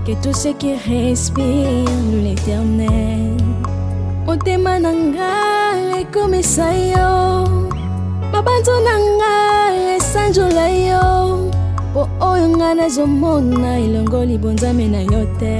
que tout ce qui respire loue l'éternel. Motema nanga ekomisa yo, mabanzo nanga esanjola yo, po oyo nga nazomona elongo libonzame na yo te.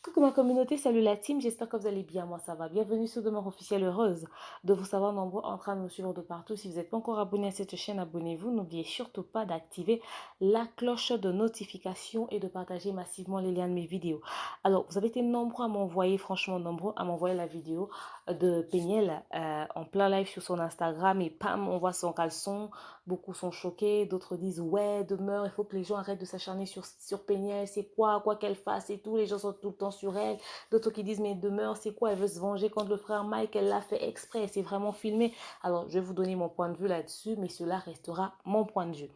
Coucou ma communauté, salut la team, j'espère que vous allez bien, moi ça va. Bienvenue sur Demeure Officielle, heureuse de vous savoir nombreux en train de me suivre de partout. Si vous n'êtes pas encore abonné à cette chaîne, abonnez-vous. N'oubliez surtout pas d'activer la cloche de notification et de partager massivement les liens de mes vidéos. Alors, vous avez été nombreux à m'envoyer, franchement nombreux, à m'envoyer la vidéo de Péniel en plein live sur son Instagram et pam, on voit son caleçon. Beaucoup sont choqués, d'autres disent ouais, Demeure, il faut que les gens arrêtent de s'acharner sur Péniel, c'est quoi qu'elle fasse et tout. Les gens sont tout le temps sur elle. D'autres qui disent mais Demeure, c'est quoi, elle veut se venger contre le frère Mike, elle l'a fait exprès, c'est vraiment filmé. Alors je vais vous donner mon point de vue là-dessus, mais cela restera mon point de vue.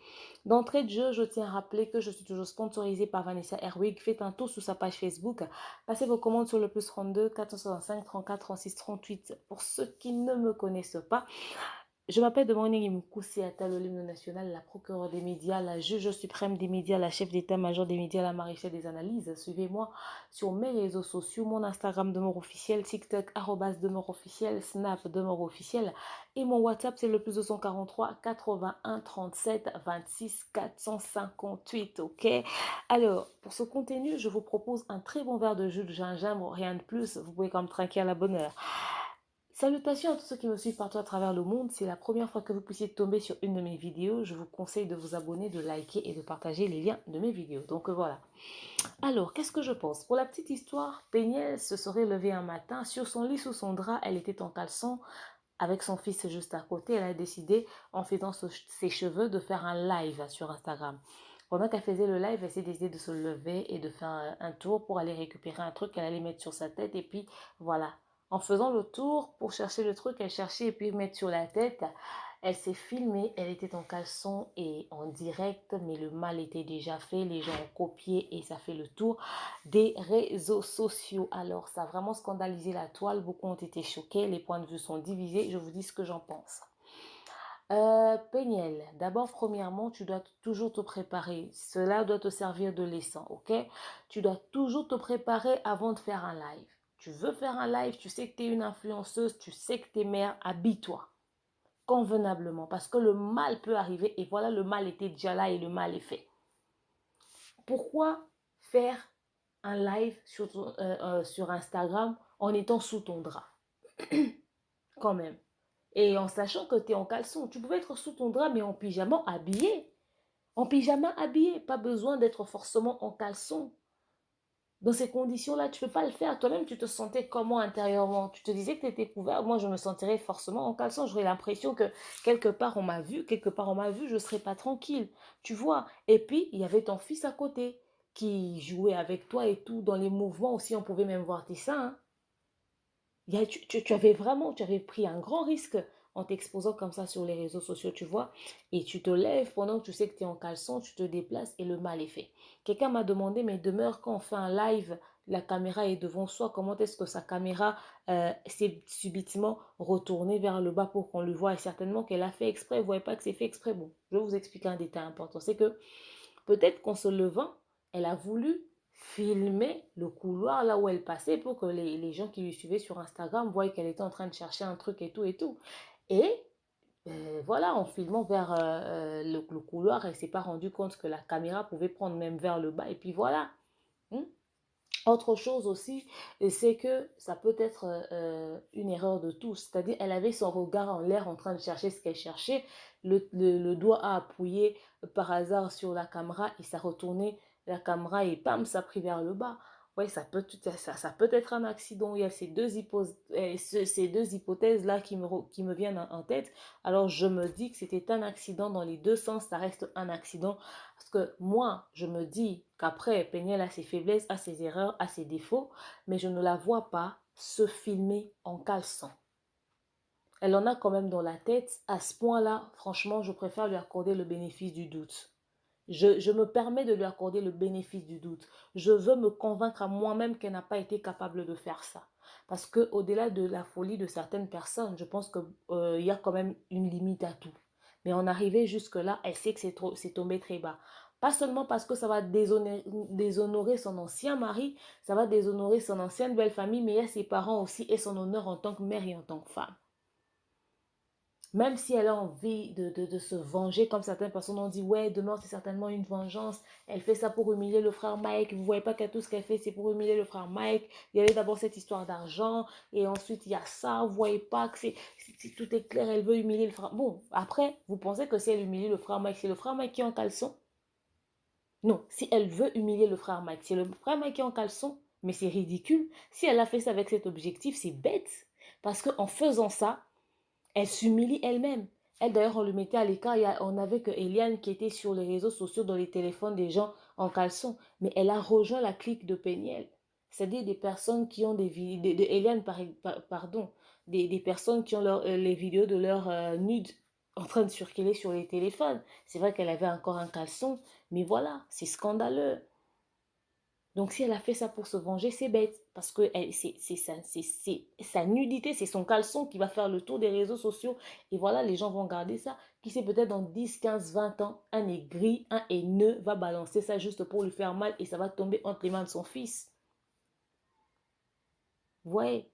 D'entrée de jeu, je tiens à rappeler que je suis toujours sponsorisée par Vanessa Herwig. Faites un tour sur sa page Facebook, passez vos commandes sur le plus 32 465 34 36 38 pour ceux qui ne me connaissent pas. Je m'appelle Demorning Moukoussi-Atta, l'hymne national, la procureure des médias, la juge suprême des médias, la chef d'état-major des médias, la maréchale des analyses. Suivez-moi sur mes réseaux sociaux, mon Instagram Demeure Officiel, TikTok @Demeure Officiel, Snap Demeure Officiel et mon WhatsApp c'est le plus 243 81 37 26 458, ok? Alors, pour ce contenu, je vous propose un très bon verre de jus de gingembre, rien de plus, vous pouvez comme trinquer à la bonne heure. Salutations à tous ceux qui me suivent partout à travers le monde. C'est la première fois que vous puissiez tomber sur une de mes vidéos. Je vous conseille de vous abonner, de liker et de partager les liens de mes vidéos. Donc voilà. Alors, qu'est-ce que je pense? Pour la petite histoire, Péniel se serait levée un matin. Sur son lit, sous son drap, elle était en caleçon avec son fils juste à côté. Elle a décidé, en faisant ses cheveux, de faire un live sur Instagram. Pendant qu'elle faisait le live, elle s'est décidée de se lever et de faire un tour pour aller récupérer un truc qu'elle allait mettre sur sa tête. Et puis, voilà. En faisant le tour pour chercher le truc, elle cherchait et puis mettre sur la tête. Elle s'est filmée, elle était en caleçon et en direct, mais le mal était déjà fait. Les gens ont copié et ça fait le tour des réseaux sociaux. Alors, ça a vraiment scandalisé la toile. Beaucoup ont été choqués. Les points de vue sont divisés. Je vous dis ce que j'en pense. Péniel, d'abord, premièrement, tu dois toujours te préparer. Cela doit te servir de leçon, ok? Tu dois toujours te préparer avant de faire un live. Tu veux faire un live, tu sais que tu es une influenceuse, tu sais que tu es mère, habille-toi convenablement parce que le mal peut arriver et voilà, le mal était déjà là et le mal est fait. Pourquoi faire un live sur Instagram en étant sous ton drap? Quand même. Et en sachant que tu es en caleçon, tu pouvais être sous ton drap mais en pyjama habillé. En pyjama habillé, pas besoin d'être forcément en caleçon. Dans ces conditions-là, tu ne peux pas le faire. Toi-même, tu te sentais comment intérieurement? Tu te disais que tu étais couvert. Moi, je me sentirais forcément en caleçon. J'aurais l'impression que quelque part, on m'a vu. Quelque part, on m'a vu. Je ne serais pas tranquille. Tu vois? Et puis, il y avait ton fils à côté qui jouait avec toi et tout. Dans les mouvements aussi, on pouvait même voir tes seins, hein. Tu avais pris un grand risque en t'exposant comme ça sur les réseaux sociaux, tu vois, et tu te lèves pendant que tu sais que tu es en caleçon, tu te déplaces et le mal est fait. Quelqu'un m'a demandé, mais Demeure, quand on fait un live, la caméra est devant soi, comment est-ce que sa caméra s'est subitement retournée vers le bas pour qu'on le voit? Et certainement qu'elle a fait exprès, vous ne voyez pas que c'est fait exprès. Bon, je vais vous expliquer un détail important, c'est que peut-être qu'en se levant, elle a voulu filmer le couloir là où elle passait pour que les gens qui lui suivaient sur Instagram voient qu'elle était en train de chercher un truc et tout et tout. Et voilà, en filmant vers le couloir, elle ne s'est pas rendue compte que la caméra pouvait prendre même vers le bas. Et puis voilà. Hmm. Autre chose aussi, c'est que ça peut être une erreur de tous. C'est-à-dire, elle avait son regard en l'air en train de chercher ce qu'elle cherchait. Le doigt a appuyé par hasard sur la caméra et ça a retourné la caméra et pam, ça a pris vers le bas. Oui, ça peut être un accident. Il y a ces deux hypothèses-là qui me viennent en tête. Alors, je me dis que c'était un accident dans les deux sens. Ça reste un accident. Parce que moi, je me dis qu'après, Péniel a ses faiblesses, a ses erreurs, a ses défauts, mais je ne la vois pas se filmer en caleçon. Elle en a quand même dans la tête. À ce point-là, franchement, je préfère lui accorder le bénéfice du doute. Je me permets de lui accorder le bénéfice du doute. Je veux me convaincre à moi-même qu'elle n'a pas été capable de faire ça. Parce qu'au-delà de la folie de certaines personnes, je pense qu'il y a quand même une limite à tout. Mais en arriver jusque-là, elle sait que c'est tombé très bas. Pas seulement parce que ça va déshonorer son ancien mari, ça va déshonorer son ancienne belle famille, mais il y a ses parents aussi et son honneur en tant que mère et en tant que femme. Même si elle a envie de se venger, comme certaines personnes ont dit, ouais, demain c'est certainement une vengeance. Elle fait ça pour humilier le frère Mike. Vous ne voyez pas que tout ce qu'elle fait, c'est pour humilier le frère Mike. Il y avait d'abord cette histoire d'argent, et ensuite il y a ça. Vous ne voyez pas que tout est clair, elle veut humilier le frère. Bon, après, vous pensez que si elle humilie le frère Mike, c'est le frère Mike qui est en caleçon? Non, si elle veut humilier le frère Mike, c'est le frère Mike qui est en caleçon. Mais c'est ridicule. Si elle a fait ça avec cet objectif, c'est bête. Parce qu'en faisant ça, elle s'humilie elle-même. Elle, d'ailleurs, on le mettait à l'écart. On avait que Eliane qui était sur les réseaux sociaux, dans les téléphones des gens en caleçon. Mais elle a rejoint la clique de Péniel. C'est-à-dire des personnes qui ont des vidéos, Eliane, pardon, des personnes qui ont les vidéos de leur nude en train de circuler sur les téléphones. C'est vrai qu'elle avait encore un caleçon, mais voilà, c'est scandaleux. Donc si elle a fait ça pour se venger, c'est bête. Parce que c'est sa nudité, c'est son caleçon qui va faire le tour des réseaux sociaux. Et voilà, les gens vont garder ça. Qui sait, peut-être dans 10, 15, 20 ans, un aigri, un haineux va balancer ça juste pour lui faire mal et ça va tomber entre les mains de son fils. Vous voyez?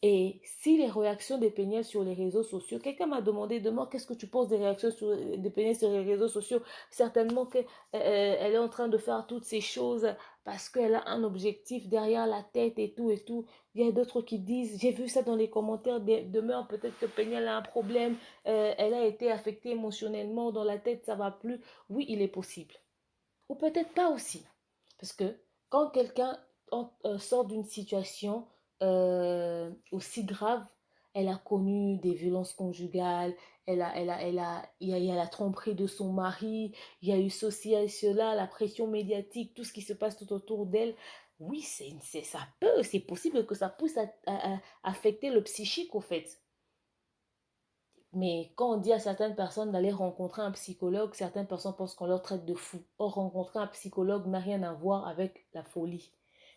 Et si les réactions des Péniel sur les réseaux sociaux, quelqu'un m'a demandé demain, qu'est-ce que tu penses des réactions des Péniel sur les réseaux sociaux? Certainement qu'elle est en train de faire toutes ces choses parce qu'elle a un objectif derrière la tête et tout et tout. Il y a d'autres qui disent, j'ai vu ça dans les commentaires, demain peut-être que Péniel a un problème, elle a été affectée émotionnellement, dans la tête ça va plus. Oui, il est possible. Ou peut-être pas aussi. Parce que quand quelqu'un sort d'une situation aussi grave, elle a connu des violences conjugales, il y a la tromperie de son mari, il y a eu ceci et cela, la pression médiatique, tout ce qui se passe tout autour d'elle. Oui, c'est possible que ça puisse affecter le psychique au fait. Mais quand on dit à certaines personnes d'aller rencontrer un psychologue, certaines personnes pensent qu'on leur traite de fou. Or, rencontrer un psychologue n'a rien à voir avec la folie.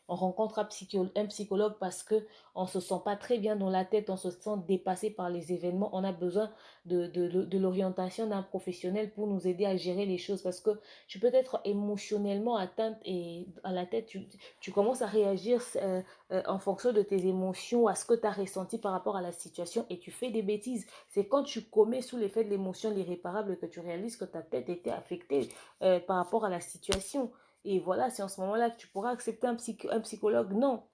On rencontre un psychologue parce que on ne se sent pas très bien dans la tête, on se sent dépassé par les événements. On a besoin de l'orientation d'un professionnel pour nous aider à gérer les choses. Parce que tu peux être émotionnellement atteinte et à la tête, tu commences à réagir en fonction de tes émotions, à ce que tu as ressenti par rapport à la situation et tu fais des bêtises. C'est quand tu commets sous l'effet de l'émotion l'irréparable que tu réalises que ta tête était affectée par rapport à la situation. Et voilà, c'est en ce moment-là que tu pourras accepter un psychologue. Non.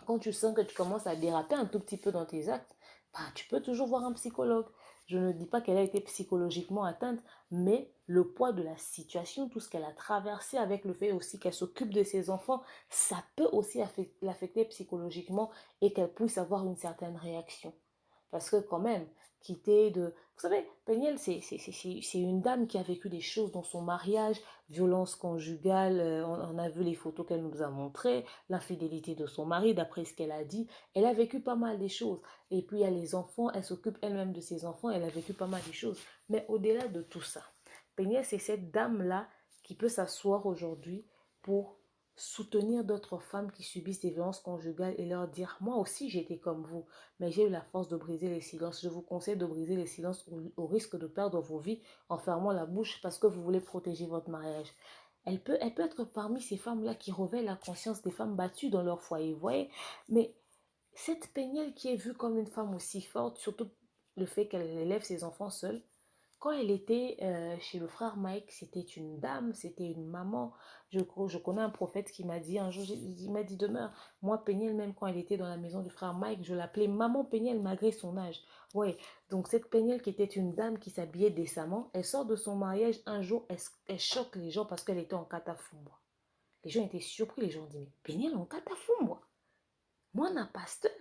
Quand tu sens que tu commences à déraper un tout petit peu dans tes actes, bah, tu peux toujours voir un psychologue. Je ne dis pas qu'elle a été psychologiquement atteinte, mais le poids de la situation, tout ce qu'elle a traversé avec le fait aussi qu'elle s'occupe de ses enfants, ça peut aussi l'affecter psychologiquement et qu'elle puisse avoir une certaine réaction. Parce que quand même, quitter de... Vous savez, Péniel, c'est une dame qui a vécu des choses dans son mariage, violence conjugale, on a vu les photos qu'elle nous a montrées, l'infidélité de son mari, d'après ce qu'elle a dit. Elle a vécu pas mal de choses. Et puis il y a les enfants, elle s'occupe elle-même de ses enfants, elle a vécu pas mal de choses. Mais au-delà de tout ça, Péniel, c'est cette dame-là qui peut s'asseoir aujourd'hui pour soutenir d'autres femmes qui subissent des violences conjugales et leur dire, moi aussi j'étais comme vous, mais j'ai eu la force de briser les silences. Je vous conseille de briser les silences au risque de perdre vos vies en fermant la bouche parce que vous voulez protéger votre mariage. Elle peut être parmi ces femmes-là qui réveillent la conscience des femmes battues dans leur foyer, vous voyez. Mais cette Péniel qui est vue comme une femme aussi forte, surtout le fait qu'elle élève ses enfants seule, quand elle était chez le frère Mike, c'était une dame, c'était une maman. Je connais un prophète qui m'a dit un jour, il m'a dit demeure. Moi, Péniel, même quand elle était dans la maison du frère Mike, je l'appelais maman Péniel malgré son âge. Ouais, donc cette Péniel qui était une dame qui s'habillait décemment, elle sort de son mariage un jour, elle choque les gens parce qu'elle était en catafumba. Les gens étaient surpris, les gens ont dit, mais Péniel en catafumba. Moi, un pasteur,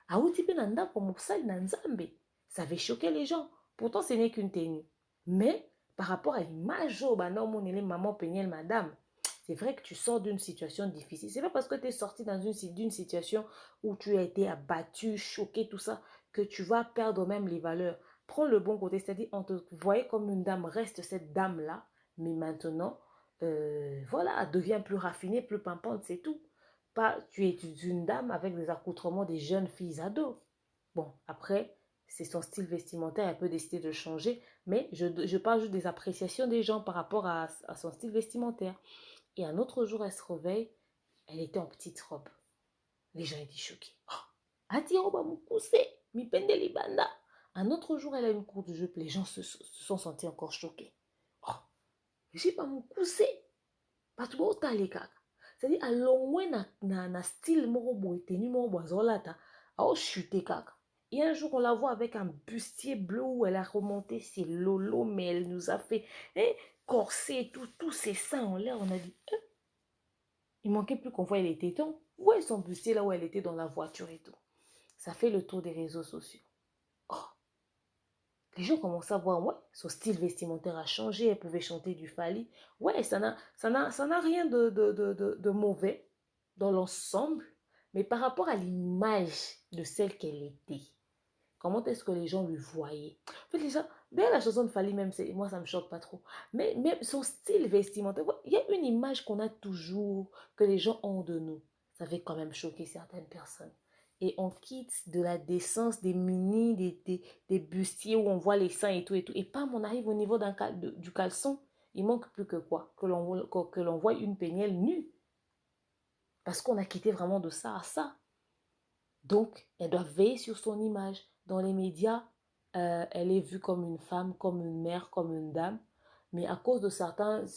aouti nanda comme nanzambe. Ça avait choqué les gens. Pourtant, ce n'est qu'une tenue. Mais, par rapport à l'image, maman Péniel, madame, c'est vrai que tu sors d'une situation difficile. C'est pas parce que tu es sorti d'une situation où tu as été abattu, choqué, tout ça, que tu vas perdre même les valeurs. Prends le bon côté, c'est-à-dire, on te voyait comme une dame, reste cette dame-là, mais maintenant, voilà, devient plus raffinée, plus pimpante, c'est tout. Pas, tu es une dame avec des accoutrements des jeunes filles ados. Bon, après, c'est son style vestimentaire, elle peut décider de changer, mais je parle juste des appréciations des gens par rapport à son style vestimentaire. Et un autre jour, elle se réveille, elle était en petite robe. Les gens étaient choqués. Oh, ati roba mukuse, mi pende libanda. Un autre jour, elle a une courte jupe, les gens se sont sentis encore choqués. Oh, j'ai pas mukuse. Bato baotala kaka. C'est-à-dire, alongwe na style moko boye, tenue moko boye azolata, aochute kaka. Et un jour, on la voit avec un bustier bleu où elle a remonté ses lolos, mais elle nous a fait corset et tout, tous ses seins en l'air. On a dit, il manquait plus qu'on voit les tétons. Où est son bustier là où elle était dans la voiture et tout. Ça fait le tour des réseaux sociaux. Oh, les gens commencent à voir, ouais, son style vestimentaire a changé, elle pouvait chanter du Fali. Ouais, ça n'a rien de mauvais dans l'ensemble, mais par rapport à l'image de celle qu'elle était, comment est-ce que les gens lui voyaient? En fait, les gens, bien la chanson de Fali, même, moi, ça me choque pas trop. Mais même son style vestimentaire, ouais, il y a une image qu'on a toujours, que les gens ont de nous. Ça fait quand même choquer certaines personnes. Et on quitte de la décence des mini, des bustiers où on voit les seins et tout et tout. Et pam, on arrive au niveau du caleçon. Il manque plus que quoi? Que l'on voit une pénielle nue. Parce qu'on a quitté vraiment de ça à ça. Donc, elle doit veiller sur son image. Dans les médias, elle est vue comme une femme, comme une mère, comme une dame. Mais à cause de certaines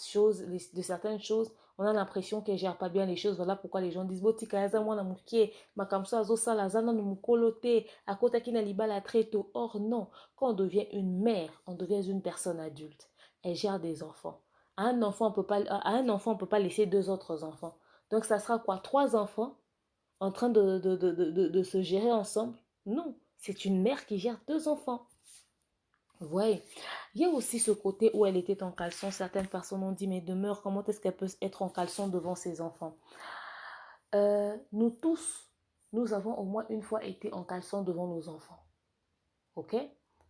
choses, on a l'impression qu'elle ne gère pas bien les choses. Voilà pourquoi les gens disent botika yaza mwana mukie, makamso azosala zana no mukolote, akota kina libala treto. Or non, quand on devient une mère, on devient une personne adulte. Elle gère des enfants. À un enfant, on peut pas laisser deux autres enfants. Donc ça sera quoi? Trois enfants en train de se gérer ensemble? Non, c'est une mère qui gère deux enfants. Ouais. Il y a aussi ce côté où elle était en caleçon. Certaines personnes ont dit, mais demeure, comment est-ce qu'elle peut être en caleçon devant ses enfants? Nous tous, nous avons au moins une fois été en caleçon devant nos enfants. Ok?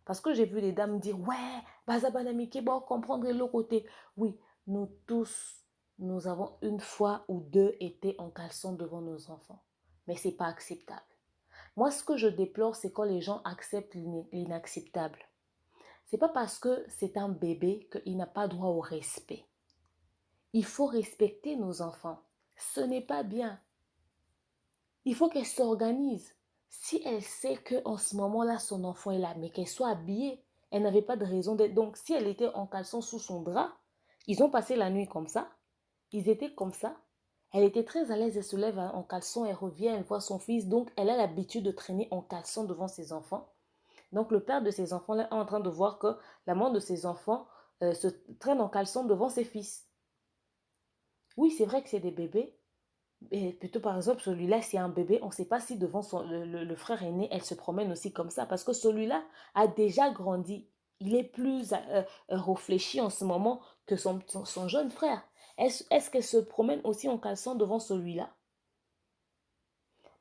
Parce que j'ai vu les dames dire, ouais, bazabanamike, bon, comprendre l'autre côté. Oui, nous tous, nous avons une fois ou deux été en caleçon devant nos enfants. Mais c'est pas acceptable. Moi, ce que je déplore, c'est quand les gens acceptent l'inacceptable. C'est pas parce que c'est un bébé qu'il n'a pas droit au respect. Il faut respecter nos enfants. Ce n'est pas bien. Il faut qu'elle s'organise. Si elle sait qu'en ce moment-là, son enfant est là, mais qu'elle soit habillée, elle n'avait pas de raison d'être. Donc, si elle était en caleçon sous son drap, ils ont passé la nuit comme ça, ils étaient comme ça. Elle était très à l'aise, elle se lève en caleçon, elle revient, elle voit son fils. Donc, elle a l'habitude de traîner en caleçon devant ses enfants. Donc, le père de ses enfants-là est en train de voir que la mère de ses enfants se traîne en caleçon devant ses fils. Oui, c'est vrai que c'est des bébés. Et plutôt, par exemple, celui-là, c'est un bébé. On ne sait pas si devant le frère aîné, elle se promène aussi comme ça. Parce que celui-là a déjà grandi. Il est plus réfléchi en ce moment que son jeune frère. Est-ce qu'elle se promène aussi en caleçon devant celui-là?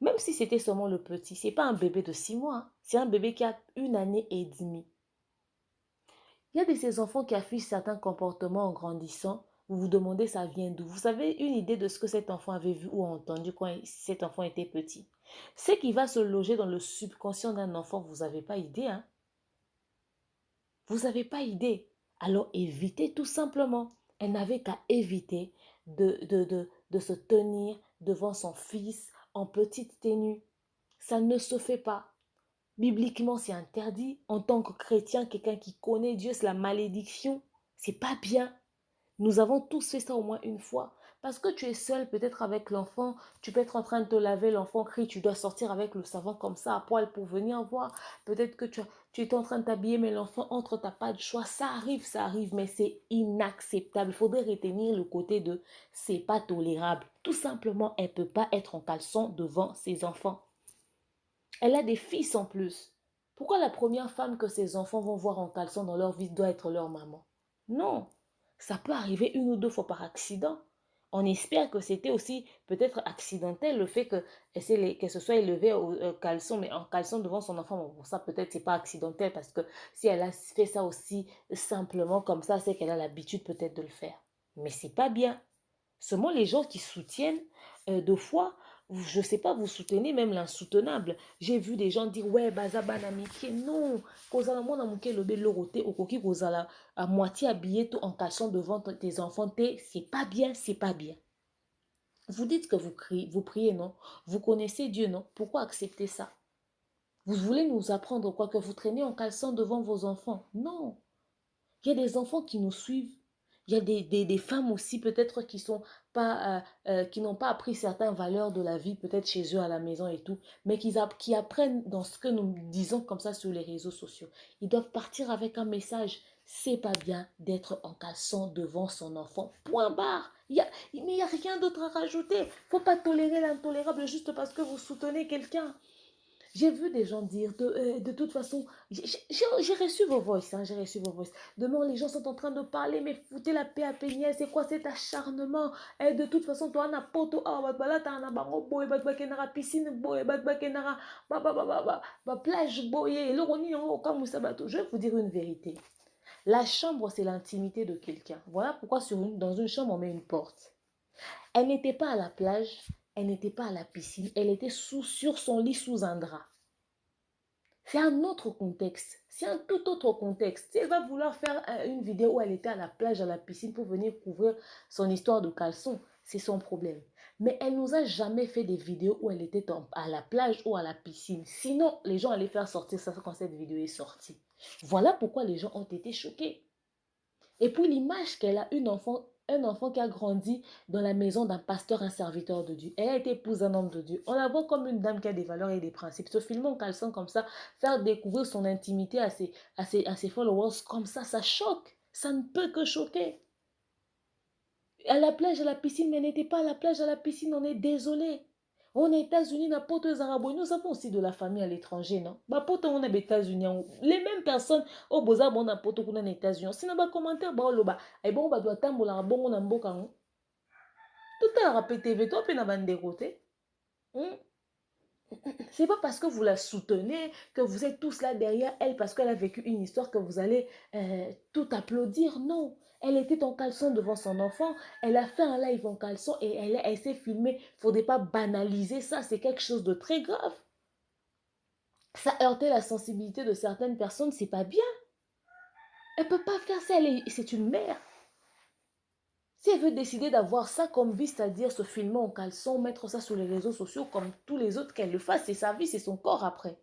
Même si c'était seulement le petit, c'est pas un bébé de 6 mois. Hein. C'est un bébé qui a 1 année et demie. Il y a de ces enfants qui affichent certains comportements en grandissant. Vous vous demandez ça vient d'où? Vous avez une idée de ce que cet enfant avait vu ou entendu quand cet enfant était petit. Ce qui va se loger dans le subconscient d'un enfant, vous n'avez pas idée. Hein? Vous n'avez pas idée. Alors évitez tout simplement. Elle n'avait qu'à éviter de se tenir devant son fils en petite tenue. Ça ne se fait pas. Bibliquement, c'est interdit. En tant que chrétien, quelqu'un qui connaît Dieu, c'est la malédiction. C'est pas bien. Nous avons tous fait ça au moins une fois. Parce que tu es seul, peut-être avec l'enfant, tu peux être en train de te laver, l'enfant crie, tu dois sortir avec le savon comme ça à poil pour venir voir. Peut-être que tu es en train de t'habiller, mais l'enfant entre, t'as pas de choix. Ça arrive, mais c'est inacceptable. Il faudrait retenir le côté de c'est pas tolérable. Tout simplement, elle peut pas être en caleçon devant ses enfants. Elle a des fils en plus. Pourquoi la première femme que ses enfants vont voir en caleçon dans leur vie doit être leur maman? Non, ça peut arriver 1 ou 2 fois par accident. On espère que c'était aussi peut-être accidentel le fait qu'elle se soit élevée au caleçon, mais en caleçon devant son enfant. Bon, ça peut-être c'est pas accidentel parce que si elle a fait ça aussi simplement comme ça, c'est qu'elle a l'habitude peut-être de le faire. Mais c'est pas bien. Seulement les gens qui soutiennent, deux fois, je sais pas, vous soutenez même l'insoutenable. J'ai vu des gens dire, ouais, baza amitié. Non, kozala mona muke lobe lorote, okoki kozala à moitié habillé tout en cachant devant tes enfants, c'est pas bien, c'est pas bien. Vous dites que vous priez, non? Vous connaissez Dieu, non? Pourquoi accepter ça? Vous voulez nous apprendre quoi? Que vous traînez en caleçon devant vos enfants? Non. Il y a des enfants qui nous suivent. Il y a des femmes aussi peut-être qui sont pas, qui n'ont pas appris certaines valeurs de la vie, peut-être chez eux à la maison et tout, mais qui apprennent dans ce que nous disons comme ça sur les réseaux sociaux. Ils doivent partir avec un message. C'est pas bien d'être en caleçon devant son enfant. Point barre. Mais il n'y a rien d'autre à rajouter. Faut pas tolérer l'intolérable juste parce que vous soutenez quelqu'un. J'ai vu des gens dire, de toute façon, j'ai reçu vos voices, hein, j'ai reçu vos voices. Demain, les gens sont en train de parler, mais foutez la paix à Péniel, c'est quoi cet acharnement? Et de toute façon, toi, on a poto, ah, bah, t'as un bango, boy, bah, kenara, piscine, boy, bah, kenara, plage, boy, et l'oroni, au kamusabato. Je vais vous dire une vérité. La chambre, c'est l'intimité de quelqu'un. Voilà pourquoi dans une chambre, on met une porte. Elle n'était pas à la plage, elle n'était pas à la piscine, elle était sur son lit sous un drap. C'est un autre contexte, c'est un tout autre contexte. Si elle va vouloir faire une vidéo où elle était à la plage, à la piscine pour venir couvrir son histoire de caleçon, c'est son problème. Mais elle nous a jamais fait des vidéos où elle était à la plage ou à la piscine. Sinon, les gens allaient faire sortir ça quand cette vidéo est sortie. Voilà pourquoi les gens ont été choqués. Et puis l'image qu'elle a, un enfant qui a grandi dans la maison d'un pasteur, un serviteur de Dieu. Elle a été épouse d'un homme de Dieu. On la voit comme une dame qui a des valeurs et des principes. Se filmer en caleçon comme ça, faire découvrir son intimité à ses followers comme ça choque. Ça ne peut que choquer. À la plage, à la piscine, mais elle n'était pas à la plage, à la piscine, on est désolé. On est aux États-Unis, n'importe les Arabes. Nous avons aussi de la famille à l'étranger, non? Bah, on est aux États-Unis. Les mêmes personnes, au Boza, bon, n'importe où, on est aux États-Unis. Si on a un commentaire, bah, on va, et bon, bah, doit tambour, là, bon, on a un beau canot. Tout à l'heure, TV, toi, puis on a un dégoûté. C'est pas parce que vous la soutenez, que vous êtes tous là derrière elle, parce qu'elle a vécu une histoire que vous allez tout applaudir. Non. Elle était en caleçon devant son enfant. Elle a fait un live en caleçon et elle s'est filmée. Il ne faudrait pas banaliser ça. C'est quelque chose de très grave. Ça heurtait la sensibilité de certaines personnes. C'est pas bien. Elle ne peut pas faire ça. C'est une mère. Si elle veut décider d'avoir ça comme vie, c'est-à-dire se filmer en caleçon, mettre ça sur les réseaux sociaux comme tous les autres, qu'elle le fasse, c'est sa vie, c'est son corps après.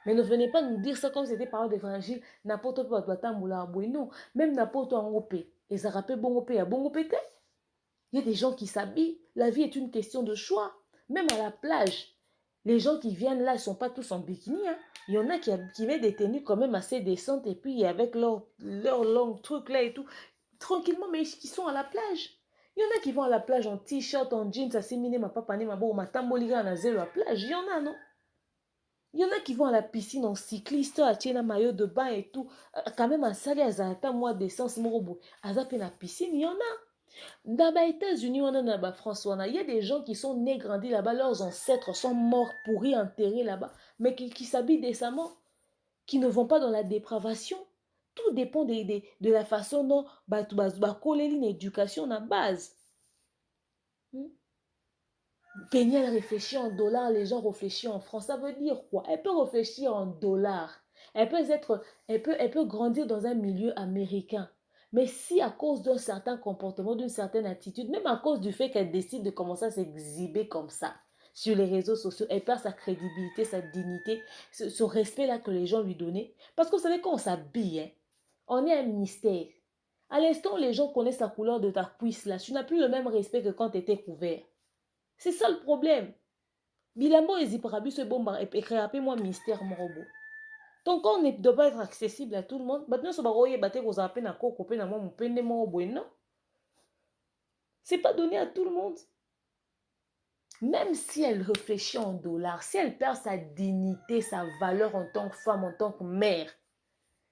Mais ne venez pas nous dire ça comme c'était parole d'évangile, n'importe quoi doit tamboula non, même n'importe en opé. Et ça rappelle bon opé à bon opé. Il y a des gens qui s'habillent, la vie est une question de choix. Même à la plage, les gens qui viennent là, ils ne sont pas tous en bikini. Hein. Il y en a qui mettent des tenues quand même assez décentes et puis avec leur long truc là et tout, tranquillement, mais qui sont à la plage. Il y en a qui vont à la plage en t-shirt, en jeans, à séminer ma papa, ma bo, ma tamboliga, na zéro à plage. Il y en a, non? Il y en a qui vont à la piscine en cycliste, à tirer un maillot de bain et tout. Quand même, à saler, à zata, moi, d'essence, morobo. À zapper la piscine, il y en a. Dans les États-Unis, on a en France, il y a des gens qui sont nés, grandis là-bas, leurs ancêtres sont morts, pourris, enterrés là-bas, mais qui s'habillent décemment, qui ne vont pas dans la dépravation. Tout dépend de la façon dont coller une éducation à base. Péniel réfléchit en dollars, les gens réfléchissent en francs. Ça veut dire quoi? Elle peut réfléchir en dollars. Elle peut grandir dans un milieu américain. Mais si à cause d'un certain comportement, d'une certaine attitude, même à cause du fait qu'elle décide de commencer à s'exhiber comme ça sur les réseaux sociaux, elle perd sa crédibilité, sa dignité, ce respect-là que les gens lui donnaient. Parce que vous savez, quand on s'habille, hein, on est un mystère. À l'instant où les gens connaissent la couleur de ta cuisse, là, tu n'as plus le même respect que quand tu étais couvert. C'est ça le problème. Bilambo et Ziprabu se bomba et créer moi mystère mon robot. Ton corps ne doit pas être accessible à tout le monde. Maintenant, ce baroye bate vous appelle na koko pe na mon pende mon robot non. C'est pas donné à tout le monde. Même si elle réfléchit en dollars, si elle perd sa dignité, sa valeur en tant que femme, en tant que mère,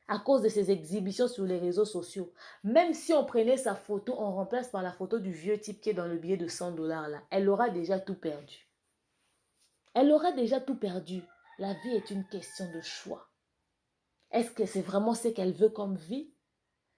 à cause de ses exhibitions sur les réseaux sociaux, même si on prenait sa photo, on remplace par la photo du vieux type qui est dans le billet de 100 dollars là, elle aura déjà tout perdu. Elle aura déjà tout perdu. La vie est une question de choix. Est-ce que c'est vraiment ce qu'elle veut comme vie?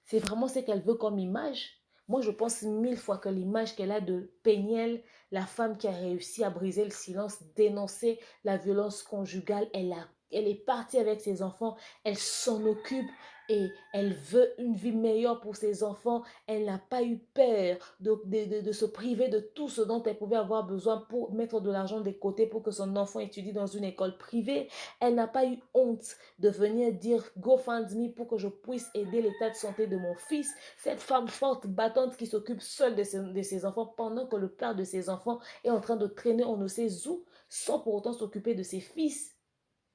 C'est vraiment ce qu'elle veut comme image? Moi, je pense 1000 fois que l'image qu'elle a de Péniel, la femme qui a réussi à briser le silence, dénoncer la violence conjugale, elle est partie avec ses enfants, elle s'en occupe et elle veut une vie meilleure pour ses enfants. Elle n'a pas eu peur de se priver de tout ce dont elle pouvait avoir besoin pour mettre de l'argent de côté pour que son enfant étudie dans une école privée. Elle n'a pas eu honte de venir dire GoFundMe pour que je puisse aider l'état de santé de mon fils. Cette femme forte, battante qui s'occupe seule de ses enfants pendant que le père de ses enfants est en train de traîner on ne sait où sans pour autant s'occuper de ses fils.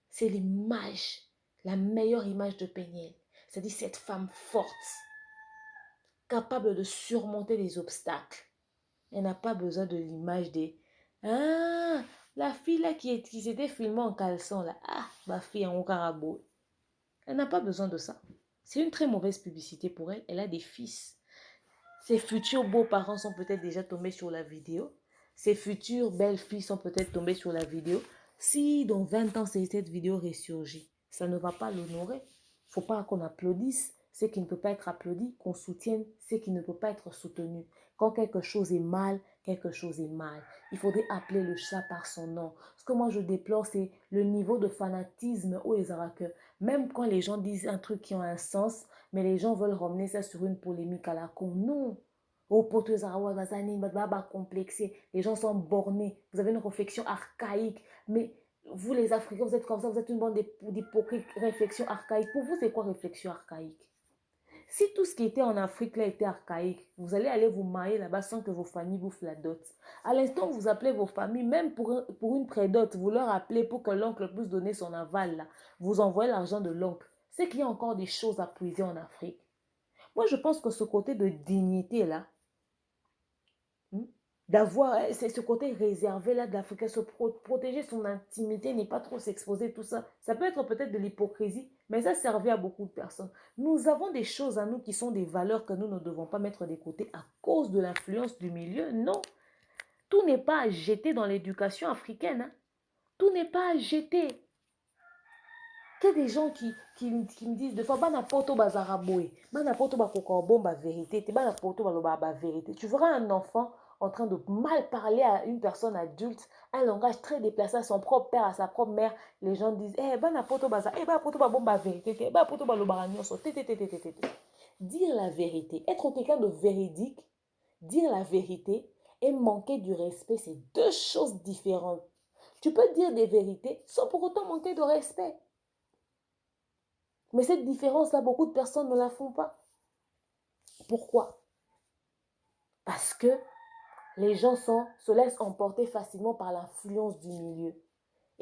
C'est l'image, la meilleure image de Péniel. C'est-à-dire cette femme forte, capable de surmonter les obstacles. Elle n'a pas besoin de l'image des... Ah, la fille là qui s'était filmée en caleçon là. Ah, ma fille en carabo. Elle n'a pas besoin de ça. C'est une très mauvaise publicité pour elle. Elle a des fils. Ses futurs beaux-parents sont peut-être déjà tombés sur la vidéo. Ses futures belles-filles sont peut-être tombées sur la vidéo. Si dans 20 ans, cette vidéo ressurgit, ça ne va pas l'honorer. Il ne faut pas qu'on applaudisse ce qui ne peut pas être applaudi, qu'on soutienne ce qui ne peut pas être soutenu. Quand quelque chose est mal, quelque chose est mal. Il faudrait appeler le chat par son nom. Ce que moi je déplore, c'est le niveau de fanatisme où ils aura que même quand les gens disent un truc qui a un sens, mais les gens veulent ramener ça sur une polémique à la con. Non. Oh, complexé. Les gens sont bornés. Vous avez une réflexion archaïque. Mais vous, les Africains, vous êtes comme ça. Vous êtes une bande d'hypocrites. Réflexion archaïque. Pour vous, c'est quoi réflexion archaïque? Si tout ce qui était en Afrique là était archaïque, vous allez aller vous marier là-bas sans que vos familles bouffent la dot. À l'instant où vous appelez vos familles, même pour une prédote, vous leur appelez pour que l'oncle puisse donner son aval là. Vous envoyez l'argent de l'oncle. C'est qu'il y a encore des choses à puiser en Afrique. Moi, je pense que ce côté de dignité là, d'avoir, c'est ce côté réservé là d'Africain, protéger son intimité, n'est pas trop s'exposer, tout ça. Ça peut être peut-être de l'hypocrisie, mais ça servait à beaucoup de personnes. Nous avons des choses à nous qui sont des valeurs que nous ne devons pas mettre de côté à cause de l'influence du milieu. Non, tout n'est pas à jeter dans l'éducation africaine. Hein. Tout n'est pas à jeter. Il y a des gens qui me disent des fois, bana poto bazaraboé, bana poto bakokobomba vérité, bana poto baloba vérité. Tu verras un enfant en train de mal parler à une personne adulte, un langage très déplacé à son propre père, à sa propre mère. Les gens disent, eh, bana poto baza, eh, bana poto babomba vérité, bana poto baloba nyonso, dire la vérité, être quelqu'un de véridique, dire la vérité et manquer du respect, c'est deux choses différentes. Tu peux dire des vérités sans pour autant manquer de respect. Mais cette différence-là, beaucoup de personnes ne la font pas. Pourquoi? Parce que les gens se laissent emporter facilement par l'influence du milieu.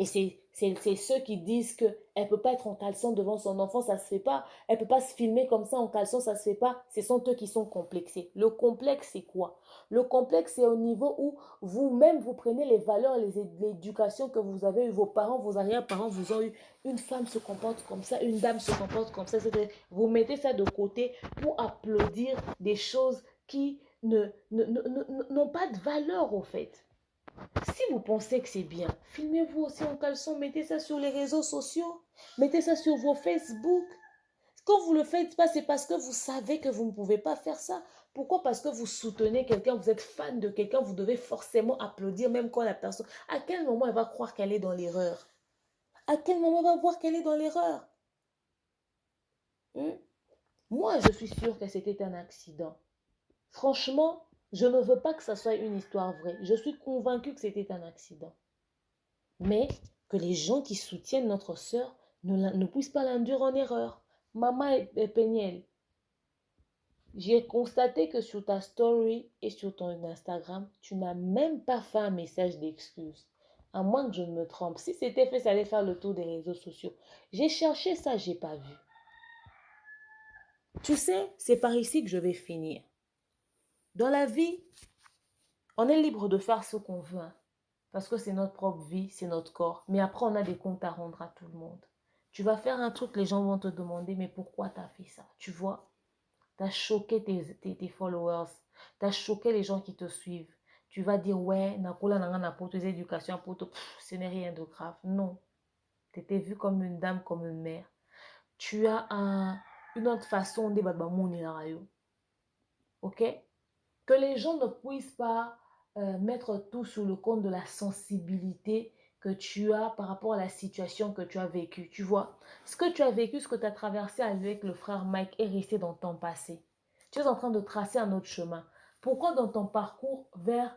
Et c'est ceux qui disent qu'elle ne peut pas être en caleçon devant son enfant, ça ne se fait pas. Elle ne peut pas se filmer comme ça en caleçon, ça ne se fait pas. Ce sont eux qui sont complexés. Le complexe, c'est quoi? Le complexe, c'est au niveau où vous-même, vous prenez les valeurs, l'éducation que vous avez eu, vos parents, vos arrière-parents vous ont eu. Une femme se comporte comme ça, une dame se comporte comme ça. Vous mettez ça de côté pour applaudir des choses qui n'ont pas de valeur, au fait. Si vous pensez que c'est bien, filmez-vous aussi en caleçon, mettez ça sur les réseaux sociaux, mettez ça sur vos Facebook. Quand vous ne le faites pas, c'est parce que vous savez que vous ne pouvez pas faire ça. Pourquoi? Parce que vous soutenez quelqu'un, vous êtes fan de quelqu'un, vous devez forcément applaudir même quand la personne... À quel moment elle va croire qu'elle est dans l'erreur? À quel moment elle va voir qu'elle est dans l'erreur? Moi, je suis sûre que c'était un accident. Franchement, je ne veux pas que ça soit une histoire vraie. Je suis convaincue que c'était un accident. Mais que les gens qui soutiennent notre sœur ne puissent pas l'induire en erreur. Maman et Péniel, j'ai constaté que sur ta story et sur ton Instagram, tu n'as même pas fait un message d'excuse. À moins que je ne me trompe. Si c'était fait, ça allait faire le tour des réseaux sociaux. J'ai cherché ça, j'ai pas vu. Tu sais, c'est par ici que je vais finir. Dans la vie, on est libre de faire ce qu'on veut. Hein, parce que c'est notre propre vie, c'est notre corps. Mais après, on a des comptes à rendre à tout le monde. Tu vas faire un truc, les gens vont te demander, mais pourquoi tu as fait ça? Tu vois, tu as choqué tes followers. Tu as choqué les gens qui te suivent. Tu vas dire, ouais, Nakoula Nanga pour tes éducations, ce n'est rien de grave. Non. Tu étais vue comme une dame, comme une mère. Tu as une autre façon de battre. Ok? Que les gens ne puissent pas mettre tout sous le compte de la sensibilité que tu as par rapport à la situation que tu as vécue, tu vois. Ce que tu as vécu, ce que tu as traversé avec le frère Mike est resté dans ton passé. Tu es en train de tracer un autre chemin. Pourquoi dans ton parcours vers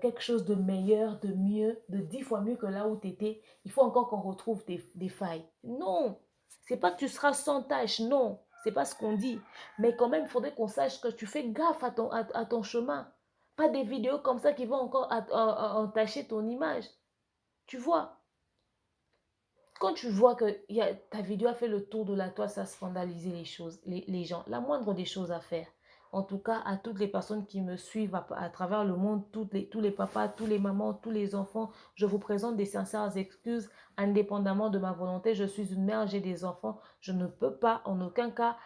quelque chose de meilleur, de mieux, de 10 fois mieux que là où tu étais, il faut encore qu'on retrouve des failles? Non, c'est pas que tu seras sans tâche, non, c'est pas ce qu'on dit. Mais quand même, il faudrait qu'on sache que tu fais gaffe à ton chemin. Pas des vidéos comme ça qui vont encore entacher ton image. Tu vois, quand tu vois que ta vidéo a fait le tour de la toile, ça a scandalisé les choses, les gens. La moindre des choses à faire. En tout cas, à toutes les personnes qui me suivent à travers le monde, tous les papas, tous les mamans, tous les enfants, je vous présente des sincères excuses, indépendamment de ma volonté. Je suis une mère, j'ai des enfants. Je ne peux pas, en aucun cas,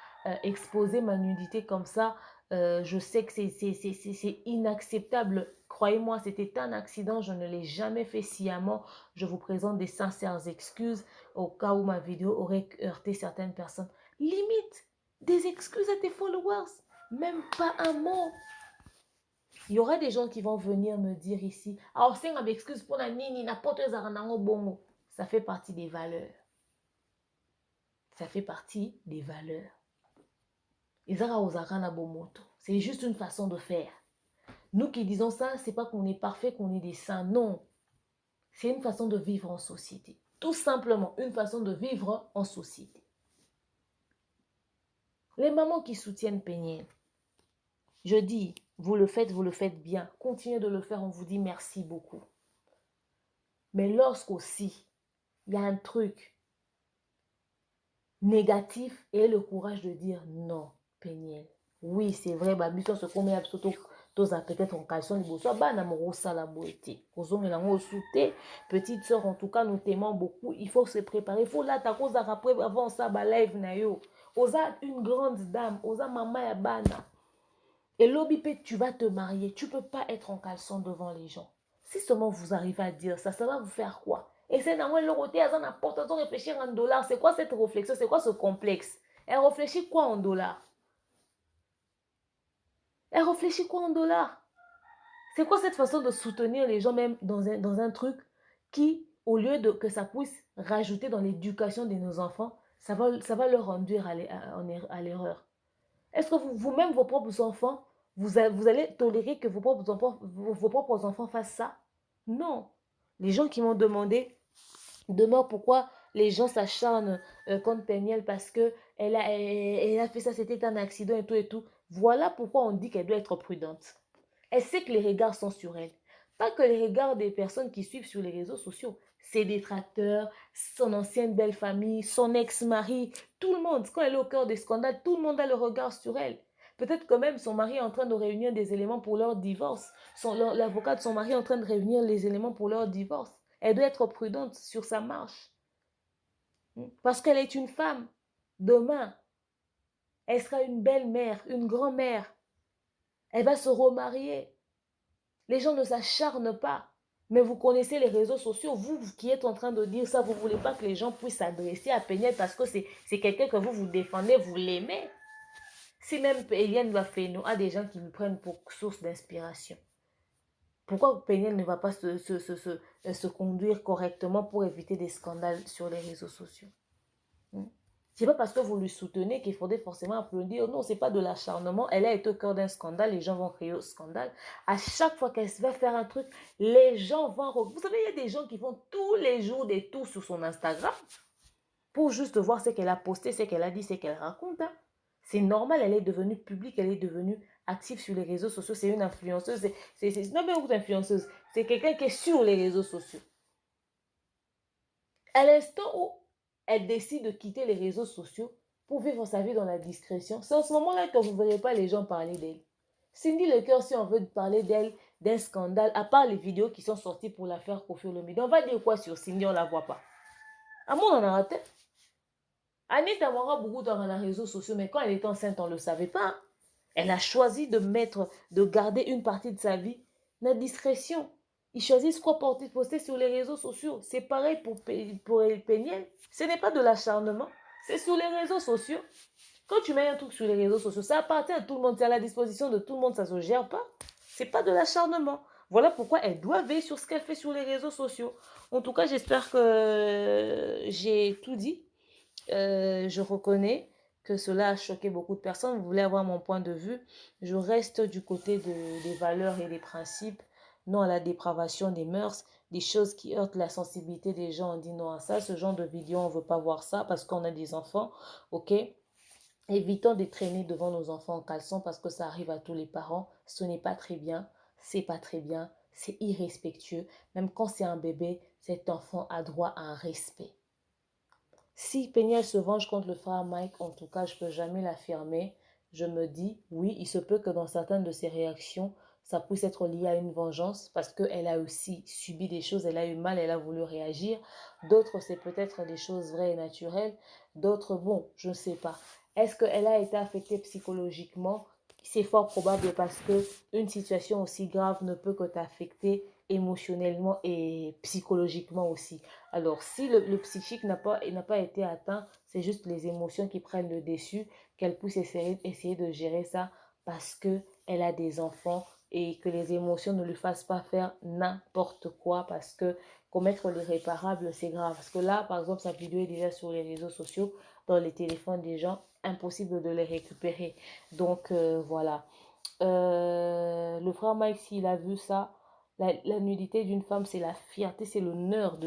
exposer ma nudité comme ça. Je sais que c'est inacceptable. Croyez-moi, c'était un accident. Je ne l'ai jamais fait sciemment. Je vous présente des sincères excuses au cas où ma vidéo aurait heurté certaines personnes. Limite des excuses à tes followers. Même pas un mot. Il y aura des gens qui vont venir me dire ici, alors c'est une excuse pour la nini, n'importe bongo. Ça fait partie des valeurs. Ça fait partie des valeurs. C'est juste une façon de faire. Nous qui disons ça, c'est pas qu'on est parfait, qu'on est des saints. Non. C'est une façon de vivre en société. Tout simplement, une façon de vivre en société. Les mamans qui soutiennent Péniel, je dis, vous le faites bien. Continuez de le faire, on vous dit merci beaucoup. Mais lorsqu'aussi, il y a un truc négatif, et le courage de dire non, Péniel. Oui, c'est vrai, Babiso se commet absolument. Peut-être en caleçon, petite soeur, en tout cas, nous t'aimons beaucoup. Il faut se préparer. Il faut là, ta cause après, avant ça, live na yo. Osa une grande dame, osa maman ya bana. Et l'obipé, tu vas te marier. Tu peux pas être en caleçon devant les gens. Si seulement vous arrivez à dire ça, ça va vous faire quoi? Et c'est dans le côté, à n'importe quoi, réfléchir en dollars. C'est quoi cette réflexion? C'est quoi ce complexe? Elle réfléchit quoi en dollars? Elle réfléchit quoi en dollars? C'est quoi cette façon de soutenir les gens même dans un truc qui, au lieu de que ça puisse rajouter dans l'éducation de nos enfants, ça va leur conduire à l'erreur? Est-ce que vous-même, vos propres enfants, vous allez tolérer que vos propres enfants fassent ça? Non. Les gens qui m'ont demandé demain pourquoi les gens s'acharnent contre Péniel parce que elle a fait ça, c'était un accident et tout et tout. Voilà pourquoi on dit qu'elle doit être prudente. Elle sait que les regards sont sur elle. Pas que les regards des personnes qui suivent sur les réseaux sociaux. Ses détracteurs, son ancienne belle famille, son ex-mari, tout le monde. Quand elle est au cœur des scandales, tout le monde a le regard sur elle. Peut-être que même son mari est en train de réunir des éléments pour leur divorce. L'avocat de son mari est en train de réunir les éléments pour leur divorce. Elle doit être prudente sur sa marche. Parce qu'elle est une femme. Demain, elle sera une belle-mère, une grand-mère. Elle va se remarier. Les gens ne s'acharnent pas. Mais vous connaissez les réseaux sociaux. Vous qui êtes en train de dire ça, vous ne voulez pas que les gens puissent s'adresser à Péniel parce que c'est quelqu'un que vous défendez, vous l'aimez. Si même Péniel va faire, nous a des gens qui nous prennent pour source d'inspiration. Pourquoi Péniel ne va pas se conduire correctement pour éviter des scandales sur les réseaux sociaux? C'est pas parce que vous lui soutenez qu'il faudrait forcément applaudir. Non, c'est pas de l'acharnement. Elle a été au cœur d'un scandale. Les gens vont créer un scandale. À chaque fois qu'elle va faire un truc, les gens vont... Vous savez, il y a des gens qui font tous les jours des tours sur son Instagram pour juste voir ce qu'elle a posté, ce qu'elle a dit, ce qu'elle raconte. Hein. C'est normal, elle est devenue publique, elle est devenue active sur les réseaux sociaux. C'est une influenceuse. Non, mais une influenceuse. C'est quelqu'un qui est sur les réseaux sociaux. À l'instant où elle décide de quitter les réseaux sociaux pour vivre sa vie dans la discrétion, c'est en ce moment-là que vous ne verrez pas les gens parler d'elle. Cindy Lecoeur, si on veut parler d'elle, d'un scandale, à part les vidéos qui sont sorties pour l'affaire Koffi Olomide, on va dire quoi sur Cindy, on ne la voit pas. À moi, on en a raté. Anita Mora beaucoup dans les réseaux sociaux, mais quand elle était enceinte, on ne le savait pas. Elle a choisi de garder une partie de sa vie dans la discrétion. Ils choisissent quoi poster sur les réseaux sociaux. C'est pareil pour Péniel. Ce n'est pas de l'acharnement. C'est sur les réseaux sociaux. Quand tu mets un truc sur les réseaux sociaux, ça appartient à tout le monde, c'est à la disposition de tout le monde, ça ne se gère pas. C'est pas de l'acharnement. Voilà pourquoi elle doit veiller sur ce qu'elle fait sur les réseaux sociaux. En tout cas, j'espère que j'ai tout dit. Je reconnais que cela a choqué beaucoup de personnes. Vous voulez avoir mon point de vue. Je reste du côté des valeurs et des principes, non à la dépravation des mœurs, des choses qui heurtent la sensibilité des gens. On dit non à ça, ce genre de vidéo, on ne veut pas voir ça parce qu'on a des enfants. Ok? Évitons de traîner devant nos enfants en caleçon parce que ça arrive à tous les parents. Ce n'est pas très bien, c'est pas très bien, c'est irrespectueux. Même quand c'est un bébé, cet enfant a droit à un respect. Si Peniel se venge contre le frère Mike, en tout cas, je ne peux jamais l'affirmer. Je me dis, oui, il se peut que dans certaines de ses réactions, ça puisse être lié à une vengeance parce qu'elle a aussi subi des choses, elle a eu mal, elle a voulu réagir. D'autres, c'est peut-être des choses vraies et naturelles. D'autres, bon, je ne sais pas. Est-ce qu'elle a été affectée psychologiquement? C'est fort probable parce que une situation aussi grave ne peut que t'affecter émotionnellement et psychologiquement aussi. Alors, si le psychique n'a pas été atteint, c'est juste les émotions qui prennent le dessus, qu'elle puisse essayer de gérer ça parce qu'elle a des enfants et que les émotions ne lui fassent pas faire n'importe quoi parce que commettre l'irréparable, c'est grave. Parce que là, par exemple, sa vidéo est déjà sur les réseaux sociaux, dans les téléphones des gens, impossible de les récupérer. Donc, voilà. Le frère Mike, s'il a vu ça, la nudité d'une femme, c'est la fierté, c'est l'honneur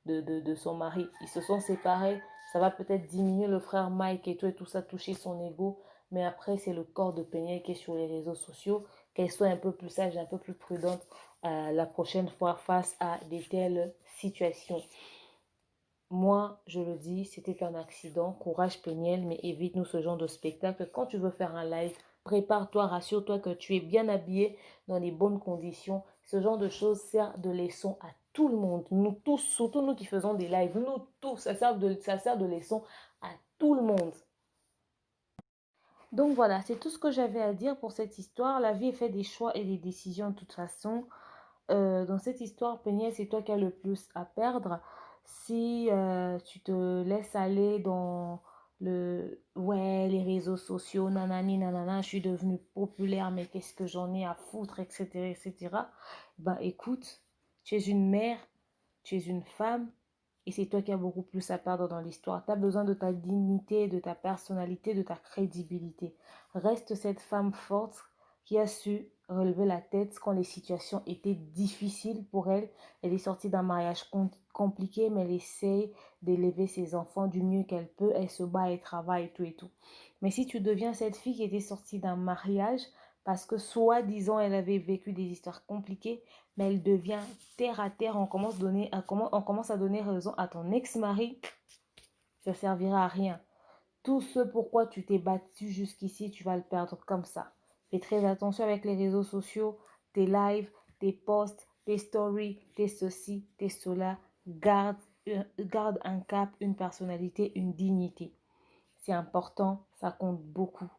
de son mari. Ils se sont séparés, ça va peut-être diminuer le frère Mike et tout ça, toucher son ego. Mais après, c'est le corps de Peniel qui est sur les réseaux sociaux. Qu'elle soit un peu plus sage, un peu plus prudente la prochaine fois face à des telles situations. Moi, je le dis, c'était un accident. Courage Peniel, mais évite-nous ce genre de spectacle. Quand tu veux faire un live, prépare-toi, rassure-toi que tu es bien habillé dans les bonnes conditions. Ce genre de choses sert de leçon à tout le monde. Nous tous, surtout nous qui faisons des lives, nous tous, ça sert de leçon à tout le monde. Donc voilà, c'est tout ce que j'avais à dire pour cette histoire. La vie est faite des choix et des décisions de toute façon. Dans cette histoire, Peniel, c'est toi qui as le plus à perdre. Si tu te laisses aller dans ouais, les réseaux sociaux, nanani, nanana, je suis devenue populaire, mais qu'est-ce que j'en ai à foutre, etc., etc. Bah écoute, tu es une mère, tu es une femme, et c'est toi qui as beaucoup plus à perdre dans l'histoire. Tu as besoin de ta dignité, de ta personnalité, de ta crédibilité. Reste cette femme forte qui a su relever la tête quand les situations étaient difficiles pour elle. Elle est sortie d'un mariage compliqué, mais elle essaye d'élever ses enfants du mieux qu'elle peut. Elle se bat, elle travaille et tout et tout. Mais si tu deviens cette fille qui était sortie d'un mariage parce que soi-disant elle avait vécu des histoires compliquées, mais elle devient terre à terre, on commence à donner raison à ton ex-mari, ça ne servira à rien. Tout ce pourquoi tu t'es battu jusqu'ici, tu vas le perdre comme ça. Fais très attention avec les réseaux sociaux, tes lives, tes posts, tes stories, tes ceci, tes cela. Garde un cap, une personnalité, une dignité. C'est important, ça compte beaucoup.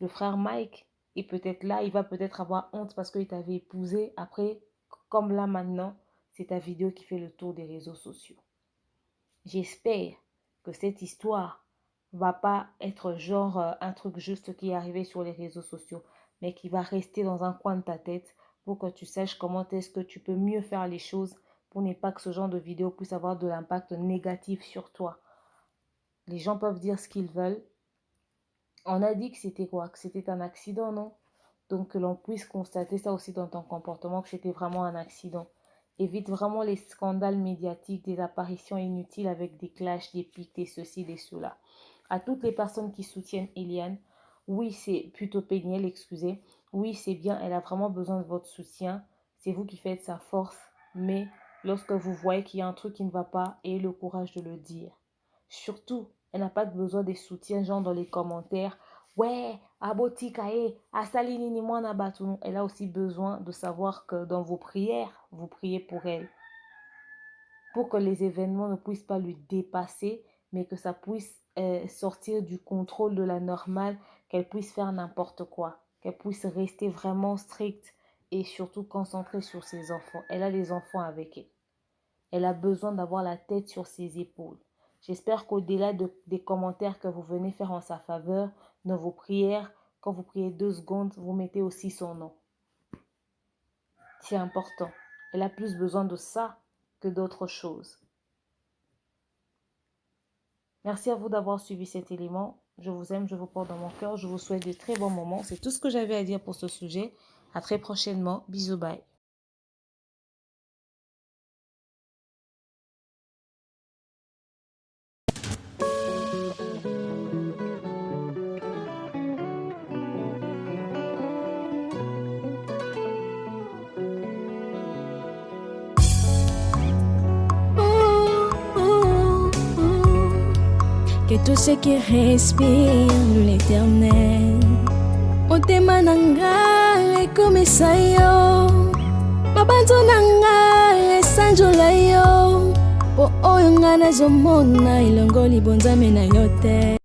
Le frère Mike est peut-être là, il va peut-être avoir honte parce qu'il t'avait épousé. Après, comme là maintenant, c'est ta vidéo qui fait le tour des réseaux sociaux. J'espère que cette histoire va pas être genre un truc juste qui est arrivé sur les réseaux sociaux, mais qui va rester dans un coin de ta tête pour que tu saches comment est-ce que tu peux mieux faire les choses pour ne pas que ce genre de vidéo puisse avoir de l'impact négatif sur toi. Les gens peuvent dire ce qu'ils veulent. On a dit que c'était quoi? Que c'était un accident, non? Donc que l'on puisse constater ça aussi dans ton comportement, que c'était vraiment un accident. Évite vraiment les scandales médiatiques, des apparitions inutiles avec des clashs, des pics, des ceci, des cela. À toutes les personnes qui soutiennent Eliane, oui, c'est plutôt Péniel, excusez. Oui, c'est bien, elle a vraiment besoin de votre soutien. C'est vous qui faites sa force. Mais lorsque vous voyez qu'il y a un truc qui ne va pas, ayez le courage de le dire. Surtout, elle n'a pas besoin des soutiens, genre dans les commentaires. Ouais, abotikae, asalini ni mwana batunu. Elle a aussi besoin de savoir que dans vos prières, vous priez pour elle. Pour que les événements ne puissent pas lui dépasser, mais que ça puisse sortir du contrôle de la normale, qu'elle puisse faire n'importe quoi, qu'elle puisse rester vraiment stricte et surtout concentrée sur ses enfants. Elle a les enfants avec elle. Elle a besoin d'avoir la tête sur ses épaules. J'espère qu'au-delà des commentaires que vous venez faire en sa faveur, dans vos prières, quand vous priez 2 secondes, vous mettez aussi son nom. C'est important. Elle a plus besoin de ça que d'autres choses. Merci à vous d'avoir suivi cet élément. Je vous aime, je vous porte dans mon cœur. Je vous souhaite de très bons moments. C'est tout ce que j'avais à dire pour ce sujet. À très prochainement. Bisous, bye. Que tous ceux qui respirent l'Éternel, motema nanga ekomisa yo, mabanzo nanga esanjola yo, po oyo nga nazomona elongo libonzame na yo te.